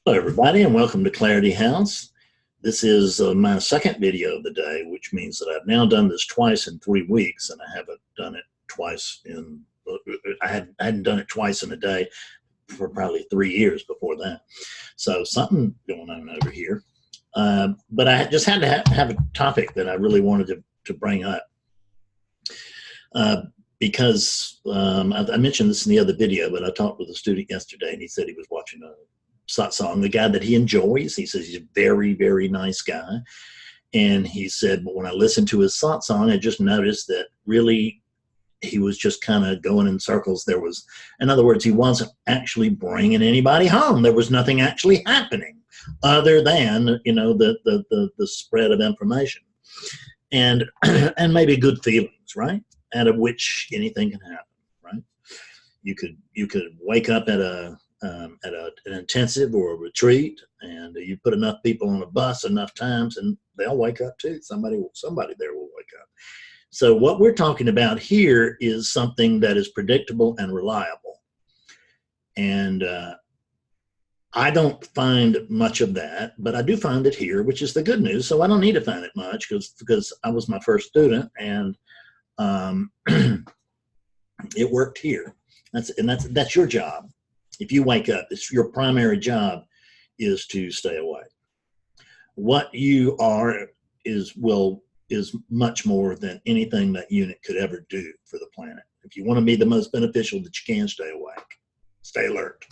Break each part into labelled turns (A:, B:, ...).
A: Hello, everybody, and welcome to Clarity House. This is my second video of the day, which means that I've now done this twice in 3 weeks, and I haven't done it twice in. I hadn't done it twice in a day for probably 3 years before that. So something going on over here. But I just had to have a topic that I really wanted to bring up. Because I mentioned this in the other video, but I talked with a student yesterday, and he said he was watching a Satsang, the guy that he enjoys. He says he's a very, very nice guy. And he said, but when I listened to his Satsang, I just noticed that really he was just kind of going in circles. There was, in other words, he wasn't actually bringing anybody home. There was nothing actually happening other than, you know, the spread of information and maybe good feelings, right? Out of which anything can happen, right? You could wake up at an intensive or a retreat, and you put enough people on a bus enough times, and they'll wake up too. Somebody there will wake up. So what we're talking about here is something that is predictable and reliable, and I don't find much of that, but I do find it here, which is the good news. So I don't need to find it much because I was my first student, and it worked here. That's your job. If you wake up, it's your primary job is to stay awake. What you are is much more than anything that unit could ever do for the planet. If you want to be the most beneficial that you can, stay awake, stay alert,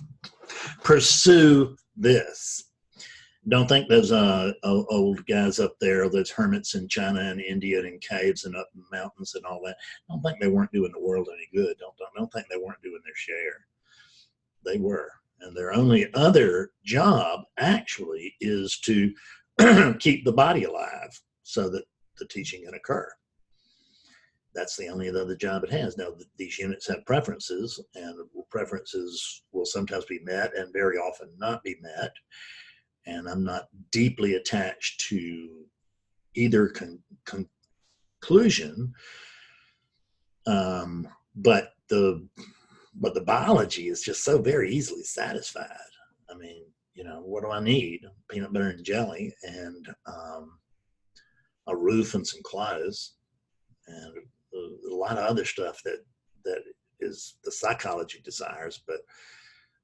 A: pursue this. Don't think those old guys up there, those hermits in China and India and in caves and up in mountains and all that. Don't think they weren't doing the world any good. Don't think they weren't doing their share. They were, and their only other job actually is to keep the body alive so that the teaching can occur. That's the only other job it has. Now, these units have preferences, and preferences will sometimes be met and very often not be met. And I'm not deeply attached to either conclusion, but the biology is just so very easily satisfied. I mean, you know, what do I need? Peanut butter and jelly and a roof and some clothes and a lot of other stuff that is the psychology desires, but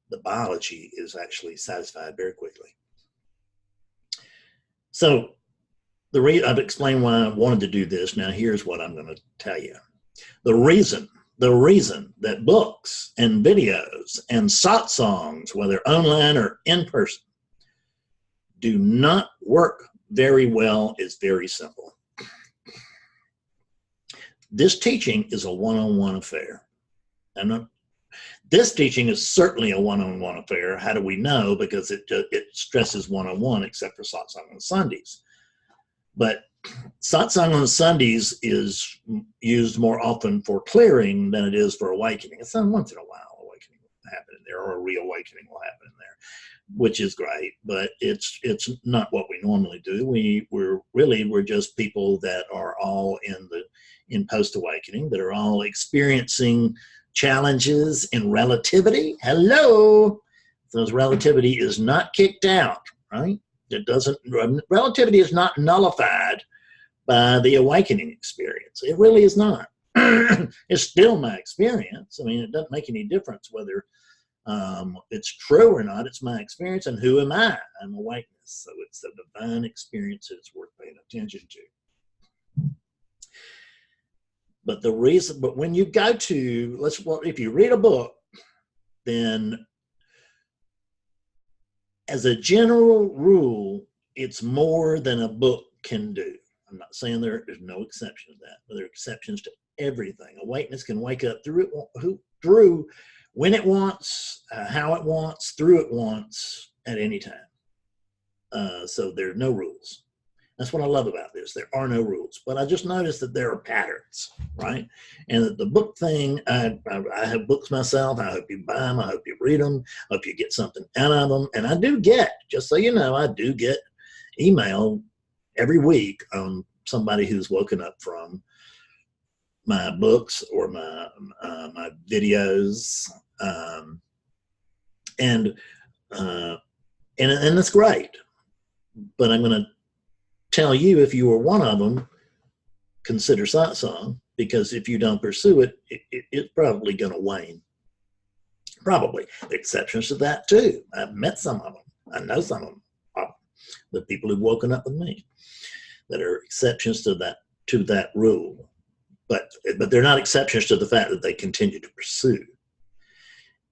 A: the biology is actually satisfied very quickly. So I've explained why I wanted to do this. Now here's what I'm going to tell you. The reason that books and videos and satsangs, whether online or in person, do not work very well is very simple. This teaching is a one-on-one affair. This teaching is certainly a one-on-one affair. How do we know? Because it stresses one-on-one, except for satsang on Sundays. But satsang on Sundays is used more often for clearing than it is for awakening. It's once in a while awakening will happen in there, or a reawakening will happen in there, which is great. But it's not what we normally do. We're just people that are all in post-awakening, that are all experiencing challenges in relativity. Hello, those relativity is not kicked out, right? Relativity is not nullified by the awakening experience. It really is not. It's still my experience. I mean, it doesn't make any difference whether it's true or not. It's my experience, and who am I? I'm awakeness. So it's a divine experience that it's worth paying attention to. But when you go to, if you read a book, then as a general rule, it's more than a book can do. I'm not saying there's no exception to that, but there are exceptions to everything. Awakeness can wake up through when it wants, how it wants, through it wants, at any time. So there are no rules. That's what I love about this. There are no rules, but I just noticed that there are patterns, right? And that the book thing, I have books myself. I hope you buy them. I hope you read them. I hope you get something out of them. And I do get, just so you know, I do get email every week on somebody who's woken up from my books or my videos. And that's great. But I'm going to tell you, if you were one of them, consider satsang, because if you don't pursue it, it's probably going to wane. Probably. Exceptions to that too. I've met some of them. I know some of them. The people who've woken up with me that are exceptions to that rule. But they're not exceptions to the fact that they continue to pursue.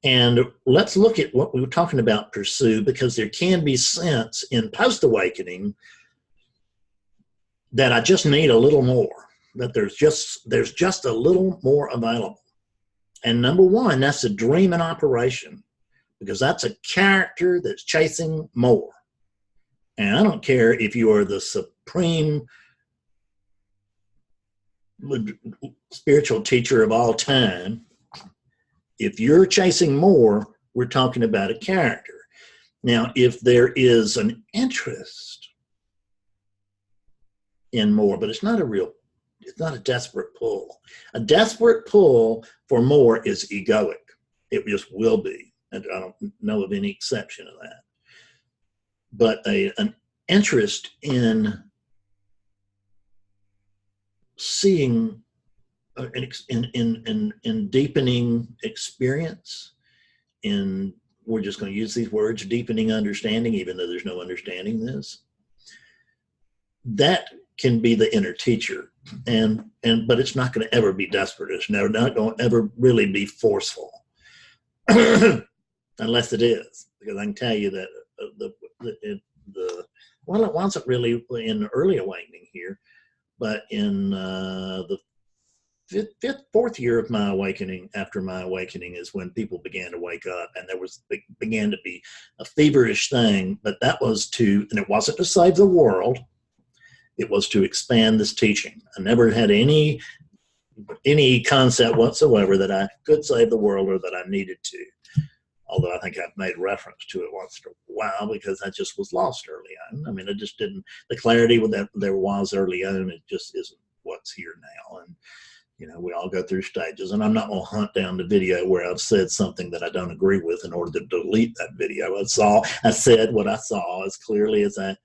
A: And let's look at what we were talking about, pursue, because there can be sense in post-awakening that I just need a little more, that there's just a little more available. And number one, that's a dream in operation, because that's a character that's chasing more. And I don't care if you are the supreme spiritual teacher of all time. If you're chasing more, we're talking about a character. Now, if there is an interest in more, but it's not a desperate pull. A desperate pull for more is egoic. It just will be. And I don't know of any exception of that. But an interest in seeing, in deepening experience, we're just going to use these words, deepening understanding, even though there's no understanding this. That can be the inner teacher, but it's not going to ever be desperate. It's not going to ever really be forceful, unless it is. Because I can tell you that well, it wasn't really in the early awakening here, but in the fourth year of my awakening, after my awakening, is when people began to wake up, and there began to be a feverish thing. But that was and it wasn't to save the world. It was to expand this teaching. I never had any concept whatsoever that I could save the world or that I needed to. Although I think I've made reference to it once in a while, because I just was lost early on. I mean, I just didn't, the clarity that there was early on, it just isn't what's here now. And, we all go through stages, and I'm not going to hunt down the video where I've said something that I don't agree with in order to delete that video. I said what I saw as clearly as I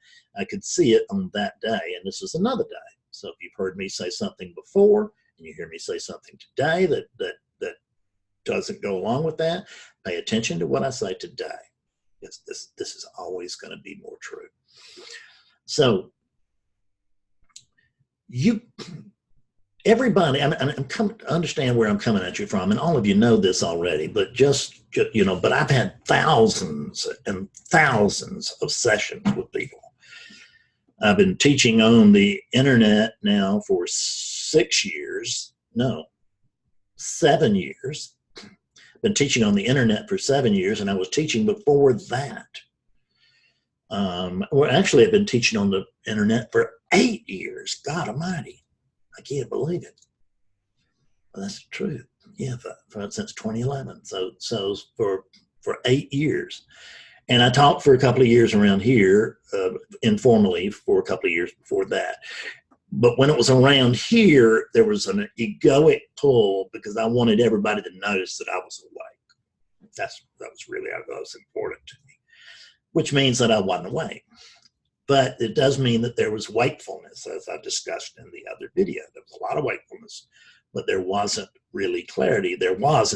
A: could see it on that day, and this is another day. So if you've heard me say something before, and you hear me say something today that doesn't go along with that, pay attention to what I say today. This is always going to be more true. So everybody, I'm coming to understand where I'm coming at you from, and all of you know this already, but but I've had thousands and thousands of sessions with people. I've been teaching on the internet now for 7 years. Been teaching on the internet for 7 years, and I was teaching before that. Actually, I've been teaching on the internet for 8 years. God Almighty, I can't believe it. Well, that's the truth. Yeah, since 2011. So for 8 years, and I taught for a couple of years around here, informally for a couple of years before that. But when it was around here, there was an egoic pull, because I wanted everybody to notice that I was awake. That was really important to me, which means that I wasn't awake. But it does mean that there was wakefulness, as I discussed in the other video. There was a lot of wakefulness, but there wasn't really clarity. There was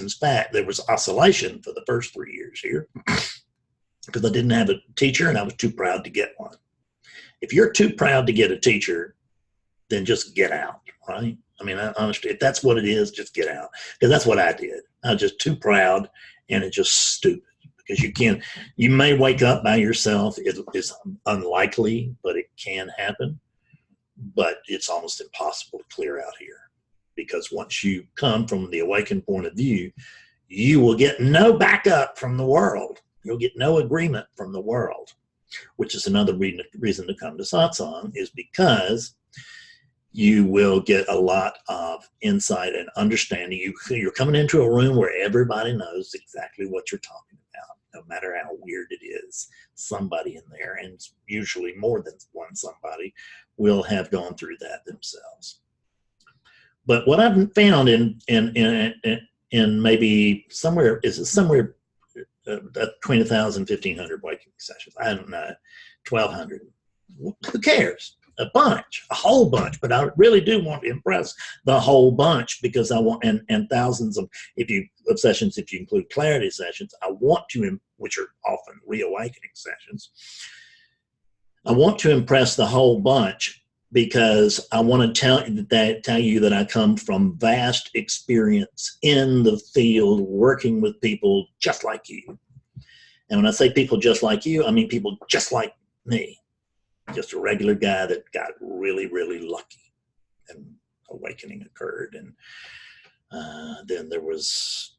A: oscillation for the first 3 years here, because I didn't have a teacher, and I was too proud to get one. If you're too proud to get a teacher, then just get out, right? I mean, honestly, if that's what it is, just get out. Because that's what I did. I was just too proud, and it's just stupid. Because you may wake up by yourself. It's unlikely, but it can happen. But it's almost impossible to clear out here. Because once you come from the awakened point of view, you will get no backup from the world. You'll get no agreement from the world, which is another reason to come to satsang, is because you will get a lot of insight and understanding. You're coming into a room where everybody knows exactly what you're talking about, no matter how weird it is. Somebody in there, and usually more than one somebody, will have gone through that themselves. But what I've found in maybe somewhere between 1,000 1,500 awakening sessions. I don't know, 1,200. Who cares? A bunch, a whole bunch. But I really do want to impress the whole bunch, because I want, and thousands of sessions, if you include clarity sessions, I want to, which are often reawakening sessions. I want to impress the whole bunch, because I want to tell you that I come from vast experience in the field, working with people just like you. And when I say people just like you, I mean people just like me. Just a regular guy that got really, really lucky, and awakening occurred. And then there was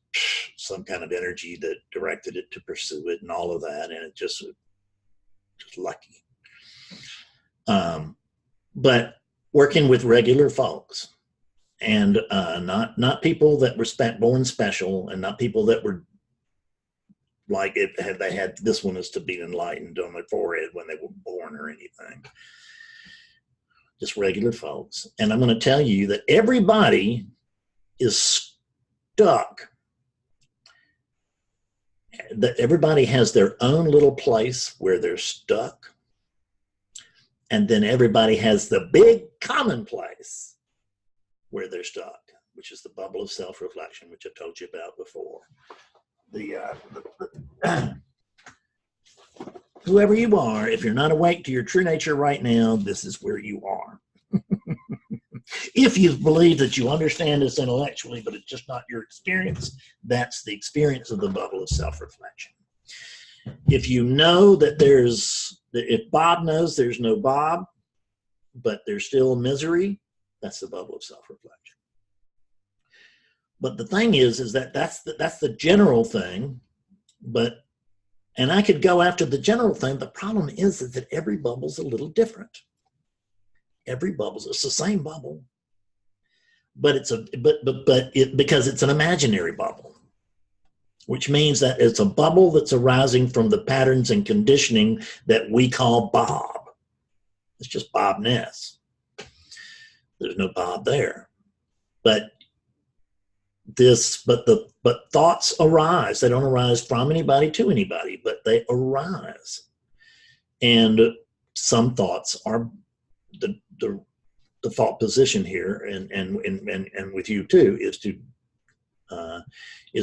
A: some kind of energy that directed it to pursue it and all of that. And it just lucky. But working with regular folks, and not people that were born special, and not people that were like they had this one is to be enlightened on their forehead when they were born or anything. Just regular folks. And I'm going to tell you that everybody is stuck. That everybody has their own little place where they're stuck. And then everybody has the big common place where they're stuck, which is the bubble of self-reflection, which I told you about before. Whoever you are, if you're not awake to your true nature right now, this is where you are. If you believe that you understand this intellectually, but it's just not your experience, that's the experience of the bubble of self-reflection. If you know that if Bob knows there's no Bob, but there's still misery, that's the bubble of self-reflection. But the thing is that that's the general thing. And I could go after the general thing. The problem is that every bubble's a little different. Every bubble's, it's the same bubble, but because it's an imaginary bubble, which means that it's a bubble that's arising from the patterns and conditioning that we call Bob. It's just Bobness. There's no Bob there. But thoughts arise. They don't arise from anybody to anybody, but they arise. And some thoughts are the default position here, and with you too, is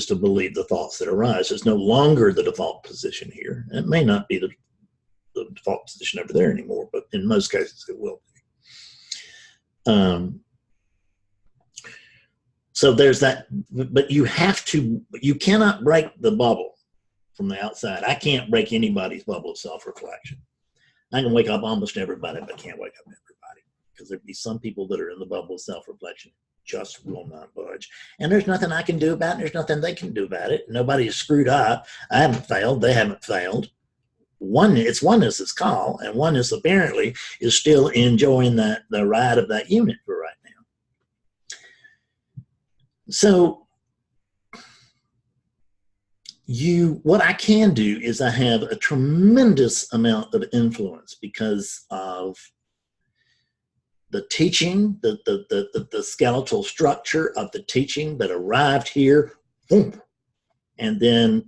A: to believe the thoughts that arise. It's no longer the default position here. It may not be the default position over there anymore, but in most cases it will be. So there's that, but you cannot break the bubble from the outside. I can't break anybody's bubble of self-reflection. I can wake up almost everybody, but can't wake up everybody, because there'd be some people that are in the bubble of self-reflection just will not budge. And there's nothing I can do about it. There's nothing they can do about it. Nobody is screwed up. I haven't failed. They haven't failed. It's oneness is called, and oneness apparently is still enjoying the ride of that unit for right now. So what I can do is I have a tremendous amount of influence because of the teaching, the skeletal structure of the teaching that arrived here, boom, and then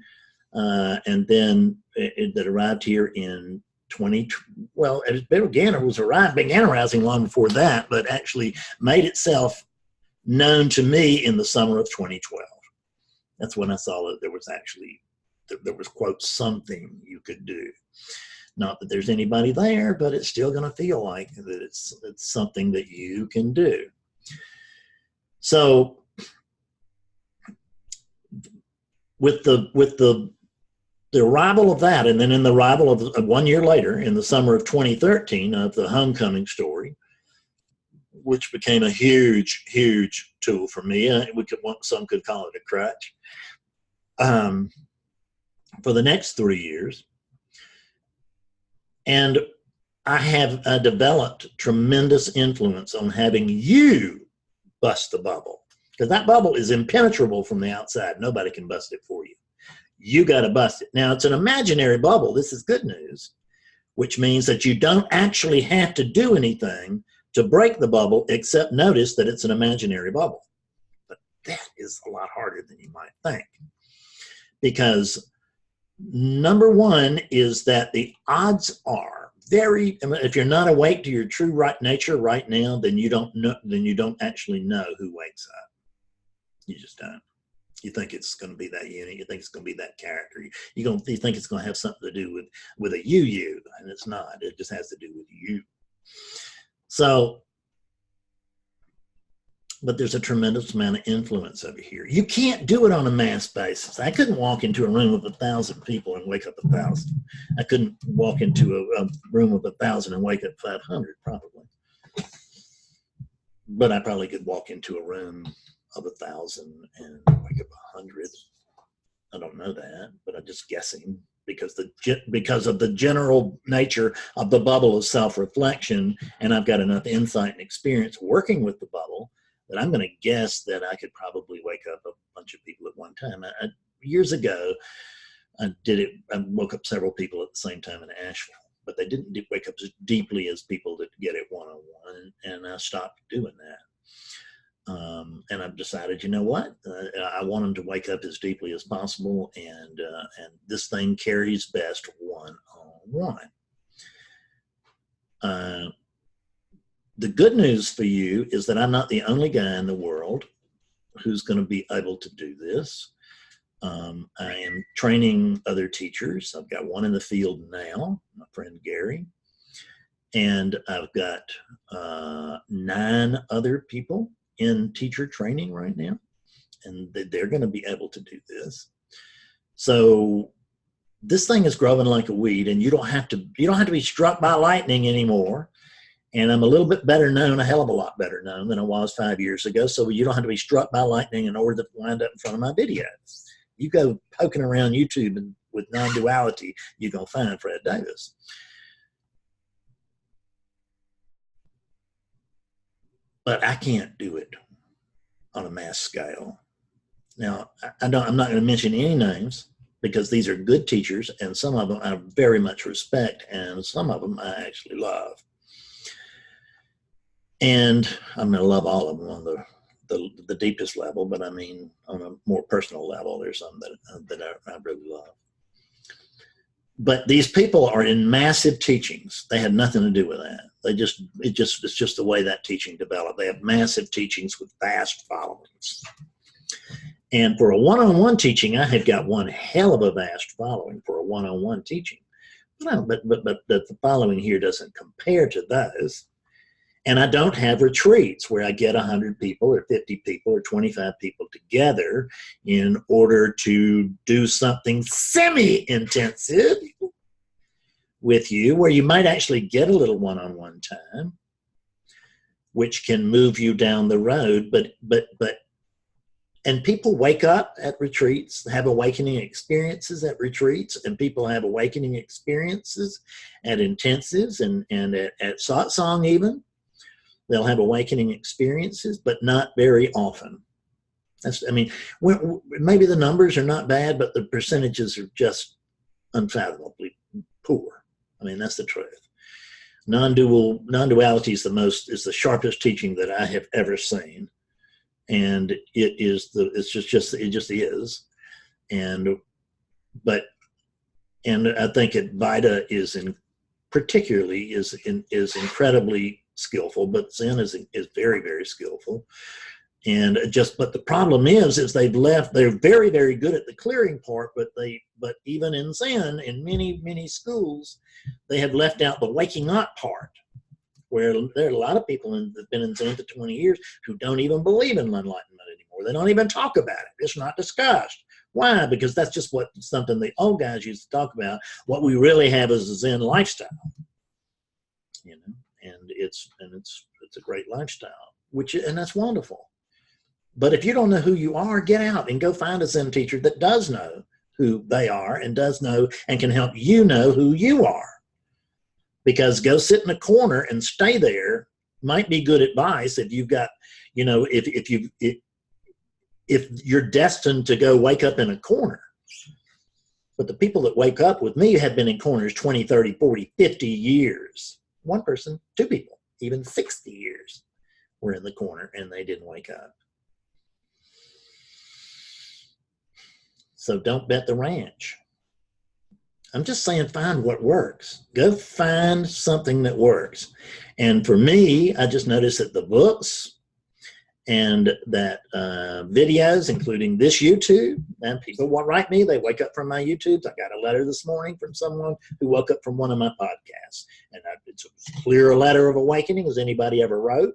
A: that arrived here in 20. Well, it began arising long before that, but actually made itself known to me in the summer of 2012. That's when I saw that there was quote something you could do. Not that there's anybody there, but it's still going to feel like that it's something that you can do. So with the arrival of that, and then in the arrival of 1 year later, in the summer of 2013, of the homecoming story, which became a huge, huge tool for me. Some could call it a crutch. For the next 3 years. And I have developed tremendous influence on having you bust the bubble, because that bubble is impenetrable from the outside. Nobody can bust it for you. You got to bust it. Now, it's an imaginary bubble. This is good news, which means that you don't actually have to do anything to break the bubble, except notice that it's an imaginary bubble. But that is a lot harder than you might think, because Number one is that the odds are very, if you're not awake to your true right nature right now, then you don't know, then you don't actually know who wakes up. You just don't. You think it's going to be that unit. You think it's going to be that character. You think it's going to have something to do with a you, and it's not. It just has to do with you. So, but there's a tremendous amount of influence over here. You can't do it on a mass basis. I couldn't walk into a room of 1,000 people and wake up 1,000. I couldn't walk into a room of 1,000 and wake up 500, probably. But I probably could walk into a room of 1,000 and wake up 100. I don't know that, but I'm just guessing because of the general nature of the bubble of self-reflection, and I've got enough insight and experience working with the bubble that I'm going to guess that I could probably wake up a bunch of people at one time. Years ago, I woke up several people at the same time in Asheville, but they didn't wake up as deeply as people that get it one-on-one, and I stopped doing that. And I've decided, you know what? I want them to wake up as deeply as possible, and this thing carries best one-on-one. The good news for you is that I'm not the only guy in the world who's going to be able to do this. I am training other teachers. I've got one in the field now, my friend Gary, and I've got 9 other people in teacher training right now, and they're going to be able to do this. So this thing is growing like a weed, and you don't have to be struck by lightning anymore. And I'm a little bit better known, a hell of a lot better known than I was 5 years ago. So you don't have to be struck by lightning in order to wind up in front of my videos. You go poking around YouTube and with non-duality, you're going to find Fred Davis. But I can't do it on a mass scale. Now, I'm not going to mention any names because these are good teachers, and some of them I very much respect, and some of them I actually love. And I'm going to love all of them on the deepest level, but I mean, on a more personal level, there's some that I really love. But these people are in massive teachings. They had nothing to do with that. It's just the way that teaching developed. They have massive teachings with vast followings. And for a one-on-one teaching, I have got one hell of a vast following for a one-on-one teaching. But the following here doesn't compare to those. And I don't have retreats where I get 100 people or 50 people or 25 people together in order to do something semi-intensive with you, where you might actually get a little one-on-one time, which can move you down the road. And people wake up at retreats, have awakening experiences at retreats, and people have awakening experiences at intensives and at Satsang even. They'll have awakening experiences, but not very often. Maybe the numbers are not bad, but the percentages are just unfathomably poor. I mean, that's the truth. Non-duality is the sharpest teaching that I have ever seen, and it just is. And I think Advaita is incredibly skillful, but Zen is very, very skillful. But the problem is they're very, very good at the clearing part, but even in Zen, in many schools, they have left out the waking up part, where there are a lot of people that have been in Zen for 20 years who don't even believe in enlightenment anymore. They don't even talk about it. It's not discussed. Why? Because that's just something the old guys used to talk about. What we really have is a Zen lifestyle, and it's a great lifestyle, and that's wonderful. But if you don't know who you are, get out and go find a Zen teacher that does know who they are and does know and can help you know who you are. Because go sit in a corner and stay there might be good advice if you've got, if you're destined to go wake up in a corner. But the people that wake up with me have been in corners 20, 30, 40, 50 years. One person, 2 people, even 60 years were in the corner and they didn't wake up. So don't bet the ranch. I'm just saying, find what works. Go find something that works. And for me, I just noticed that the books and that videos, including this YouTube, and people will write me, they wake up from my YouTubes. I got a letter this morning from someone who woke up from one of my podcasts. And it's as clear a letter of awakening as anybody ever wrote.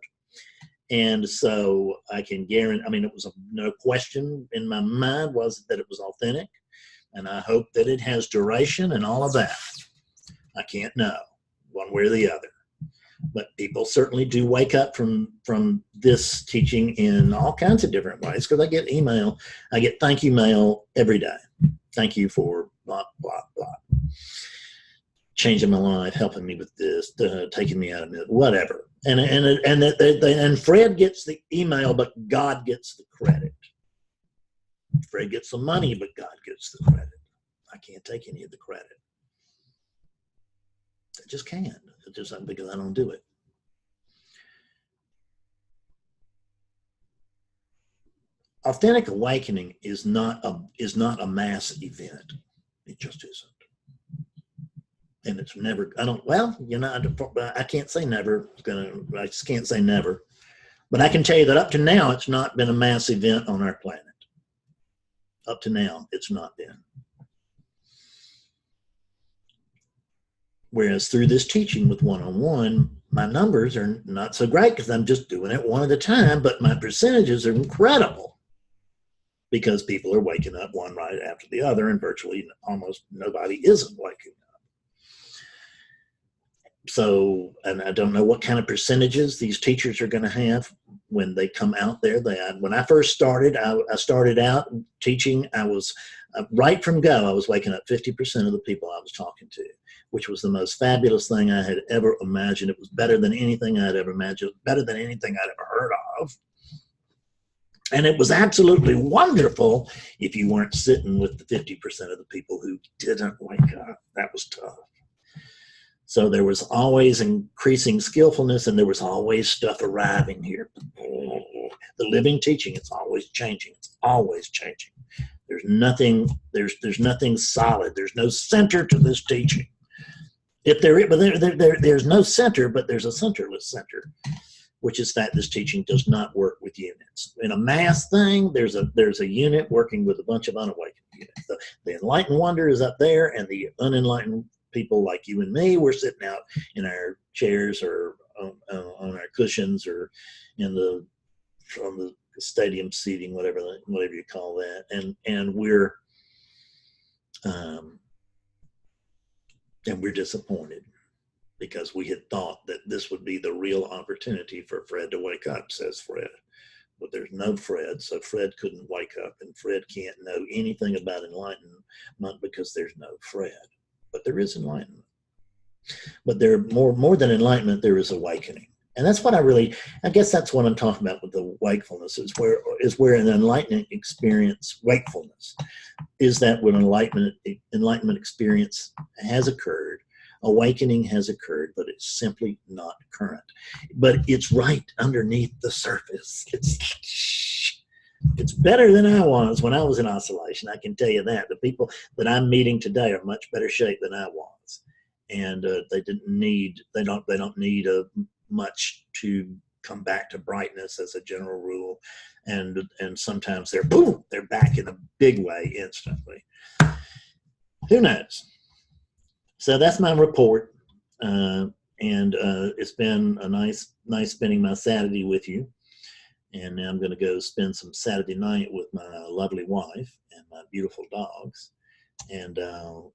A: And so I can guarantee, I mean, it was no question in my mind was that it was authentic. And I hope that it has duration and all of that. I can't know one way or the other. But people certainly do wake up from this teaching in all kinds of different ways, because I get email, I get thank you mail every day. Thank you for blah, blah, blah. Changing my life, helping me with this, taking me out of it, whatever. And Fred gets the email, but God gets the credit. Fred gets the money, but God gets the credit. I can't take any of the credit. I just can't. It's just because I don't do it. Authentic awakening is not a mass event. It just isn't. And it's never, I can't say never. I just can't say never. But I can tell you that up to now, it's not been a mass event on our planet. Up to now, it's not been. Whereas through this teaching with one-on-one, my numbers are not so great because I'm just doing it one at a time, but my percentages are incredible because people are waking up one right after the other, and virtually almost nobody isn't waking up. So, and I don't know what kind of percentages these teachers are going to have when they come out there. When I first started, I started out teaching. I was right from go. I was waking up 50% of the people I was talking to, which was the most fabulous thing I had ever imagined. It was better than anything I'd ever imagined, better than anything I'd ever heard of. And it was absolutely wonderful if you weren't sitting with the 50% of the people who didn't wake up. That was tough. So there was always increasing skillfulness, and there was always stuff arriving here. The living teaching, it's always changing. It's always changing. There's nothing solid. There's no center to this teaching. If there's no center, but there's a centerless center, which is that this teaching does not work with units. In a mass thing, there's a unit working with a bunch of unawakened units. The enlightened wonder is up there, and the unenlightened people like you and me, we're sitting out in our chairs or on our cushions or on the stadium seating, whatever you call that, and we're disappointed because we had thought that this would be the real opportunity for Fred to wake up, says Fred. But there's no Fred, so Fred couldn't wake up, and Fred can't know anything about enlightenment because there's no Fred. But there is enlightenment. But there more than enlightenment, there is awakening. And that's what I guess that's what I'm talking about with the wakefulness, is where an enlightenment experience, wakefulness, is that when enlightenment experience has occurred, awakening has occurred, but it's simply not current. But it's right underneath the surface. It's better than I was when I was in oscillation. I can tell you that. The people that I'm meeting today are much better shape than I was, and they don't need much to come back to brightness as a general rule, and sometimes they're back in a big way instantly. Who knows? So that's my report, and it's been a nice spending my Saturday with you. And now I'm going to go spend some Saturday night with my lovely wife and my beautiful dogs. And I'll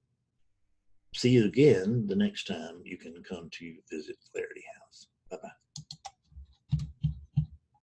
A: see you again the next time you can come to visit Clarity.